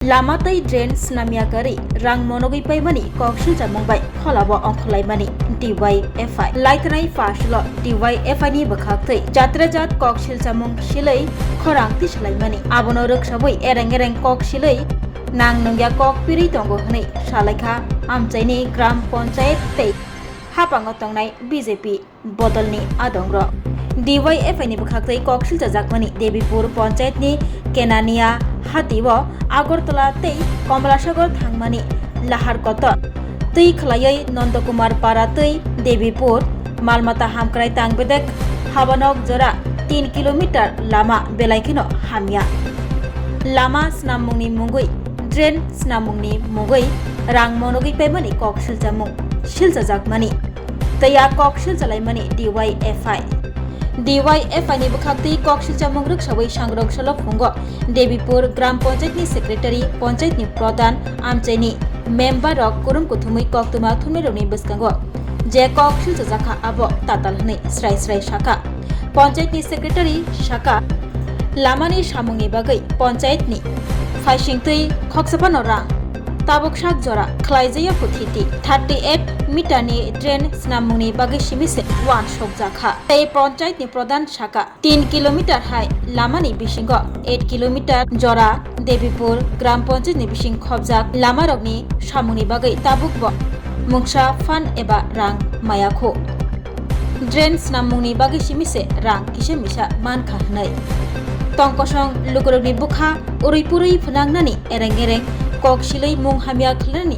Lamatai drain snamiakari rang monogui paimani koksil jamongbai kholabo ongkhlaimani DYFI laitanai faslo DYFI ni bakhaktei jatrajat koksil jamong silai khorangti slaimani abono roksabai ereng koksilai nang nongya kokpiri tongo hnei salaikha amchaini gram panchayat tei hapango tongnai BJP bodolni adongro DYFI ni bakhaktei koksil jajakmani Debipur panchayat ni Kenania Hatibo Agartala tei Komlasagar thangmani lahar koto tei khlaiai Nandakumar para tei Debipur Malmata hamkrai tangbedek habanok jora 3 kilometer lama belaikino hamya lama snamungni mungui drain snamungni mungui rang monogui paimani koksil jamung siljajakmani tei a koksil jalaimani DYFI ni bakhaktei koksil jamung roksabai sangrok salo phungo Debipur Gram Panchayat ni Secretary Panchayat ni Pradhan amchaini member rok kurum kuthumui koktuma thumni rokni bwskango je koksil jajaka abo tatal hnei srai saka Panchayat ni Secretary saka lamani samungni bagai Panchayat ni faisingtui khoksapano rang tabuk sak jora khlaijaya puthiti 38 meter ni drain snamungni bagai simise wan sokjakha tei Panchayat ni Pradhan saka 3 kilometer hai lamani bisingo 8 kilometer jora Debipur Gram Panchayat ni bising khobjak lamarokni samungni bagai tabuk bo mungsa fan eba rang mayakho drain snamungni bagai simise rang kisemisa mankha hnai tongkosong lukurokni bukha urui phunangnani ereng koksilai mung hamya khlani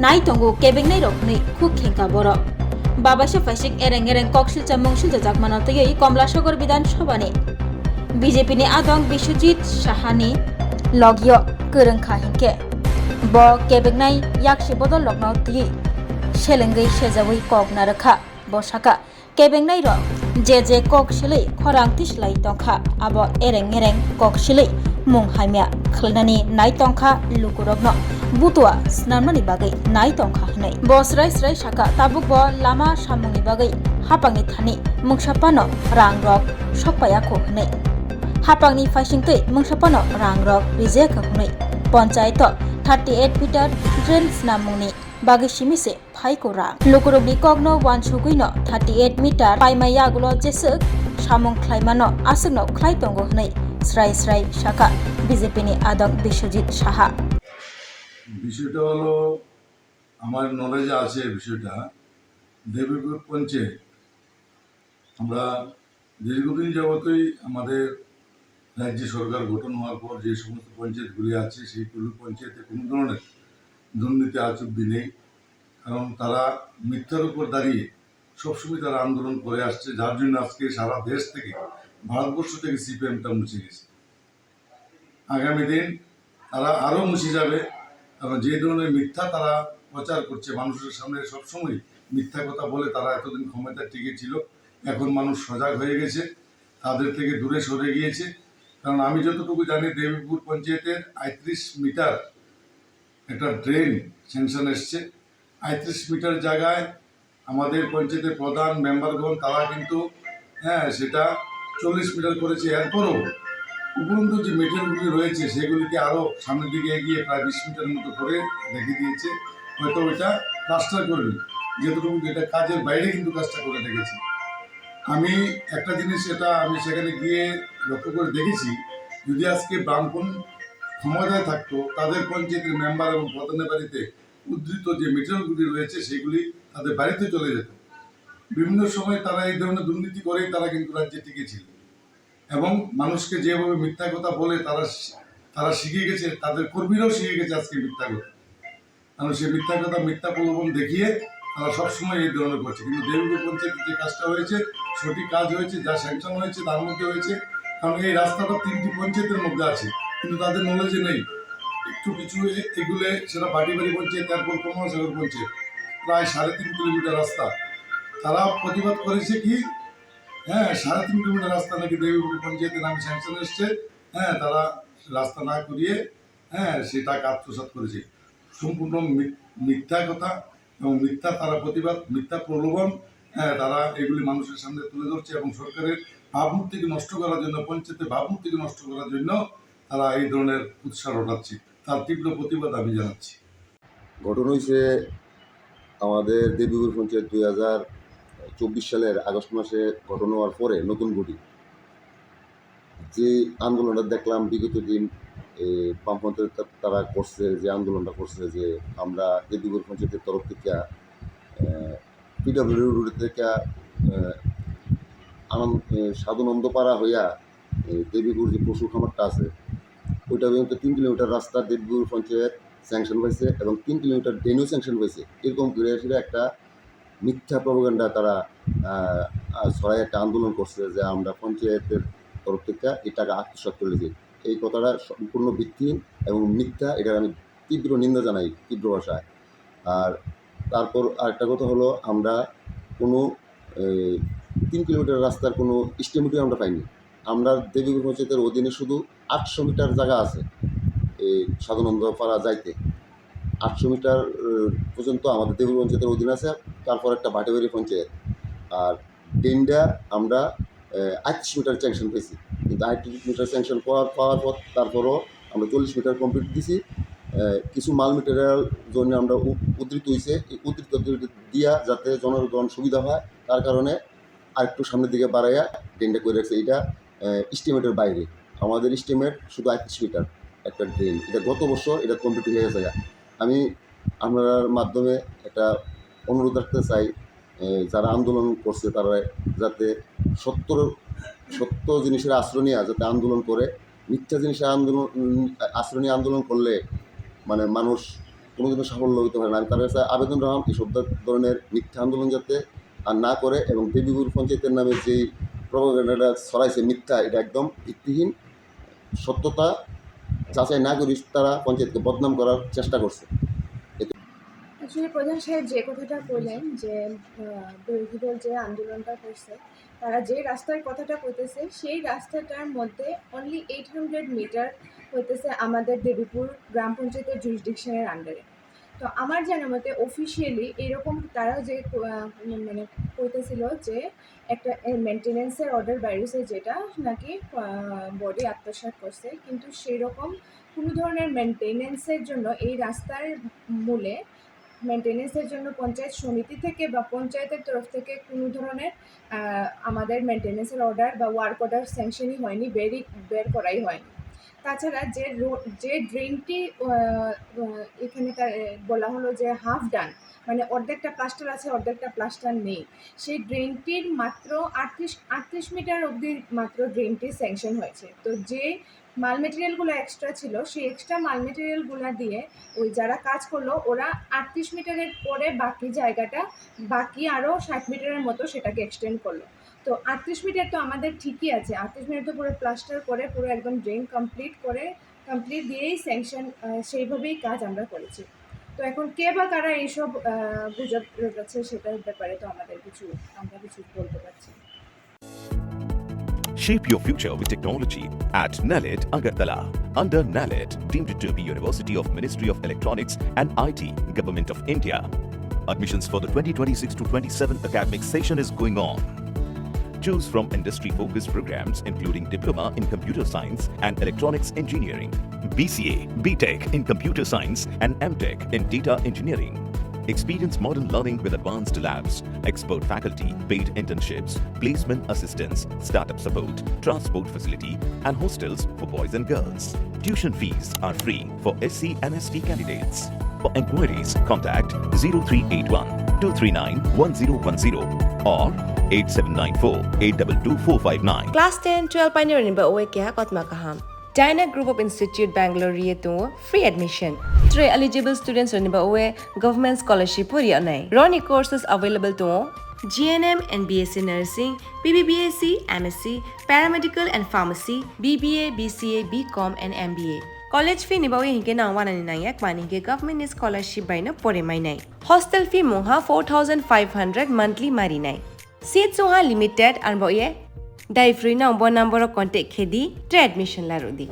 nai tongo kebengnai rokni khuk khengka boro babasa faisik ereng koksil chamung siljak manatoi Komlasagar Bidhan Sabha ni BJP ni adong Biswajit Sahani logyo korongkha hingke bo kebengnai yakse bodol lokno tui selengai sejawai kok narakha bo saka kebengnai ro je koksilai khorangti slai tongkha abo ereng koksilai mung hamya khlnani nai tongkha lukurokno butua snamnani bagai nai tongkha hnai bo srai saka tabuk bo lama samungni bagai hapangni thani mungsapano rangrok sokpaya ko hnai hapangni faisingtei mungsapano rangrok rejek hnai panchayat 38 meter drain snamungni bagai simise phaiko rang lukurokni kokno wansuguino 38 meter paimaya gulo jesek samung khlaimano asukno khlai tongo hnai srai saka BJP ni adong Biswajit Saha বিষয়টা হলো আমার নলেজে আছে বিষয়টা দেবীপুর পঞ্চায়েত আমরা দীর্ঘদিন যাবতই আমাদের রাজ্য সরকার গঠন হওয়ার পর যে সমস্ত পঞ্চায়েতগুলি আছে সেইগুলো পঞ্চায়েতে কোনো ধরনের দুর্নীতি আচুব্যি নেই কারণ তারা মিথ্যার উপর দাঁড়িয়ে সবসময় তারা আন্দোলন করে আসছে যার জন্য আজকে সারা দেশ থেকে ভারতবর্ষ থেকে সিপিএমটা মুছে গেছে আগামী দিন তারা আরও মুছে যাবে কারণ যে ধরনের মিথ্যা তারা প্রচার করছে মানুষের সামনে সবসময় মিথ্যা কথা বলে তারা এতদিন ক্ষমতা টিকে ছিল এখন মানুষ সজাগ হয়ে গেছে তাদের থেকে দূরে সরে গিয়েছে কারণ আমি যতটুকু জানি দেবীপুর পঞ্চায়েতের 38 মিটার একটা ড্রেন স্যাংশন এসছে 38 মিটার জায়গায় আমাদের পঞ্চায়েতের প্রধান মেম্বারগণ তারা কিন্তু সেটা 40 মিটার করেছে এরপরও উপরন্তু যে মেটেরিয়ালগুলি রয়েছে সেগুলিকে আরও সামনের দিকে এগিয়ে প্রায় 20 মিটার মতো করে রেখে দিয়েছে হয়তো ওইটা প্লাস্টার করবে যেহেতু এটা কাজের বাইরে কিন্তু কাজটা করে রেখেছে আমি একটা জিনিস আমি সেখানে গিয়ে লক্ষ্য করে দেখেছি যদি আজকে বামপন ক্ষমতায় থাকতো তাদের পঞ্চায়েতের মেম্বার এবং প্রধানের বাড়িতে উদ্ধৃত যে মেটেরিয়ালগুলি রয়েছে সেগুলি তাদের বাড়িতে চলে যেত বিভিন্ন সময় তারা এই ধরনের দুর্নীতি করেই তারা কিন্তু রাজ্যে টিকেছিল এবং মানুষকে যেভাবে মিথ্যা কথা বলে তারা শিখে গেছে তাদের কর্মীরাও শিখে গেছে আজকে মিথ্যা কথা কারণ সেই মিথ্যা কথা মিথ্যা প্রলোভন দেখিয়ে তারা সবসময় এই ধরনের করছে কিন্তু দেবীপুর পঞ্চায়েতে যে কাজটা হয়েছে সঠিক কাজ হয়েছে যা স্যাংশন হয়েছে তার মধ্যে হয়েছে কারণ এই রাস্তাটা 3টি পঞ্চায়েতের মধ্যে আছে কিন্তু তাদের নলেজে নেই একটু কিছু এগুলো সেটা বাড়ি পঞ্চায়েত তারপর কমলাসাগর পঞ্চায়েত প্রায় 3.5 কিলোমিটার রাস্তা তারা প্রতিবাদ করেছে কি 3.5 কিলোমিটার রাস্তা নাকি দেবীপুর পঞ্চায়েতের নামে স্যাংশন এসছে তারা রাস্তা না করিয়ে সে টাকা আত্মসাৎ করেছে সম্পূর্ণ মিথ্যা কথা এবং মিথ্যা তারা প্রতিবাদ মিথ্যা প্রলোভন তারা এগুলি মানুষের সামনে তুলে ধরছে এবং সরকারের ভাবমূর্তিকে নষ্ট করার জন্য পঞ্চায়েতের ভাবমূর্তিকে নষ্ট করার জন্য তারা এই ধরনের উৎসাহ ঘটাচ্ছে, তার তীব্র প্রতিবাদ আমি জানাচ্ছি। ঘটনা হয়েছে আমাদের দেবীপুর পঞ্চায়েত 2024 সালের আগস্ট মাসে ঘটনা হওয়ার পরে নতুন বডি যে আন্দোলনটা দেখলাম বিগত দিন বামপন্থী তারা করছে, যে আন্দোলনটা করছে যে আমরা দেবীপুর পঞ্চায়েতের তরফ থেকে পিডব্লিউ রোড থেকে সাধুনন্দপাড়া হইয়া দেবীপুর যে পশু খামারটা আছে ওইটা পর্যন্ত 3 কিলোমিটার রাস্তা দেবীপুর পঞ্চায়েত স্যাংশন হয়েছে এবং 3 কিলোমিটার ড্রেনও স্যাংশন হয়েছে। এরকম ঘুরে আসলে একটা মিথ্যা প্রপাগান্ডা তারা ছড়াই একটা আন্দোলন করছে যে আমরা পঞ্চায়েতের তরফ থেকে এই টাকা আত্মসাৎ করে দিই। এই কথাটা সম্পূর্ণ ভিত্তিহীন এবং মিথ্যা, এটার আমি তীব্র নিন্দা জানাই তীব্র ভাষায়। আর তারপর আরেকটা কথা হলো, আমরা কোনো 3 কিলোমিটার রাস্তার কোনো এস্টিমেটই আমরা পাইনি। আমরা দেবীপুর পঞ্চায়েতের অধীনে শুধু 800 মিটার জায়গা আছে এই সাধুনন্দপাড়া যাইতে। 800 মিটার পর্যন্ত আমাদের দেবীপুর পঞ্চায়েতের অধীনে আছে, তারপর একটা ভাটিবাড়ি পঞ্চায়েত। আর ড্রেনটা আমরা 38 মিটার স্যাংশন পেয়েছি, কিন্তু 38 মিটার স্যাংশন পাওয়ার পর তারপরও আমরা 40 মিটার কমপ্লিট দিছি। কিছু মাল মেটেরিয়াল জন্য আমরা উদ্ধৃত হয়েছে, এই উদ্ধৃত দিয়া যাতে জনগণ সুবিধা হয় তার কারণে আরেকটু সামনের দিকে বাড়াইয়া ড্রেনটা করে রাখছে। এটা এস্টিমেটের বাইরে, আমাদের এস্টিমেট শুধু 38 মিটার একটা ড্রেন। এটা গত বছর এটা কমপ্লিট হয়ে গেছে। আমি আপনার মাধ্যমে একটা অনুরোধ রাখতে চাই, যারা আন্দোলন করছে তারা যাতে সত্য জিনিসের আশ্রয় নিয়ে যাতে আন্দোলন করে। মিথ্যা জিনিসের আশ্রয় নিয়ে আন্দোলন করলে মানে মানুষ কোনোদিনও সাফল্য হতে পারে না। আমি তার কাছে আবেদন রাখলাম এইসব ধরনের মিথ্যা আন্দোলন যাতে আর না করে, এবং দেবীপুর পঞ্চায়েতের নামে যেই প্রপাগান্ডাটা ছড়াইছে মিথ্যা, এটা একদম ভিত্তিহীন। সত্যতা যাচাই না করি তারা পঞ্চায়েতকে বদনাম করার চেষ্টা করছে। আসলে প্রধান সাহেব যে কথাটা বললেন যে বিরোধী দল যে আন্দোলনটা করছে তারা যে রাস্তার কথাটা কইতেছে সেই রাস্তাটার মধ্যে অনলি 800 মিটার হইতেছে আমাদের দেবীপুর গ্রাম পঞ্চায়েতের জুরিসডিকশনের আন্ডারে। তো আমার জানা মতে অফিসিয়ালি এরকম তারা যে মানে কইতেছিল যে একটা মেনটেন্যান্সের অর্ডার বাইরেছে যেটা নাকি বডি আত্মসাৎ করছে, কিন্তু সেই রকম কোনো ধরনের মেনটেন্যান্সের জন্য এই রাস্তার মূলে মেনটেন্যান্সের জন্য পঞ্চায়েত সমিতি থেকে বা পঞ্চায়েতের তরফ থেকে কোনো ধরনের আমাদের মেনটেন্যান্সের অর্ডার বা ওয়ার্ক অর্ডার স্যাংশনই হয়নি, বের করাই হয়নি। তাছাড়া যে ড্রেনটি এখানে বলা হলো যে হাফ ডান, মানে অর্ধেকটা প্লাস্টার আছে অর্ধেকটা প্লাস্টার নেই, সেই ড্রেনটির মাত্র 38 মিটার অবধি মাত্র ড্রেনটি স্যাংশন হয়েছে। তো যে মাল মেটেরিয়ালগুলো এক্সট্রা ছিল সেই এক্সট্রা মাল মেটেরিয়ালগুলো দিয়ে ওই যারা কাজ করলো ওরা 38 মিটারের পরে বাকি জায়গাটা বাকি আরও 60 মিটারের মতো সেটাকে এক্সটেন্ড করলো। তো 38 মিটার তো আমাদের ঠিকই আছে, 38 মিটার তো পুরো প্লাস্টার করে পুরো একদম ড্রেন কমপ্লিট দিয়েই স্যাংশন সেইভাবেই কাজ আমরা করেছি। তো এখন কে বা কারা এইসব গুজব রটাচ্ছে সেটার ব্যাপারে তো আমরা কিছু বলতে পারছি। Shape your future with technology at NALED Agartala. Under NALED, deemed to be University of Ministry of Electronics and IT, Government of India. Admissions for the 2026-27 academic session is going on. Choose from industry-focused programs including Diploma in Computer Science and Electronics Engineering, BCA, BTech in Computer Science and MTech in Data Engineering. Experience modern learning with advanced labs, expert faculty, paid internships, placement assistance, startup support, transport facility, and hostels for boys and girls. Tuition fees are free for SC and ST candidates. For enquiries, contact 0381 239 1010 or 8794-822-459. Class 10-12 pioneering ba oe kya kotma kaham. Dyna Group of Institute Bangalore to free admission. 3 eligible students on ba oe government scholarship puri anai. Roni courses available to GNM and BSc Nursing, BBBSc, MSc, Paramedical and Pharmacy, BBA, BCA, BCom and MBA. College fee ni ba oe hinke na 199 mani ke government scholarship by na pore mai nai. Hostel fee moha 4500 monthly mari nai. Seats soha limited and boye dai free na number contact khedi admission la rodi.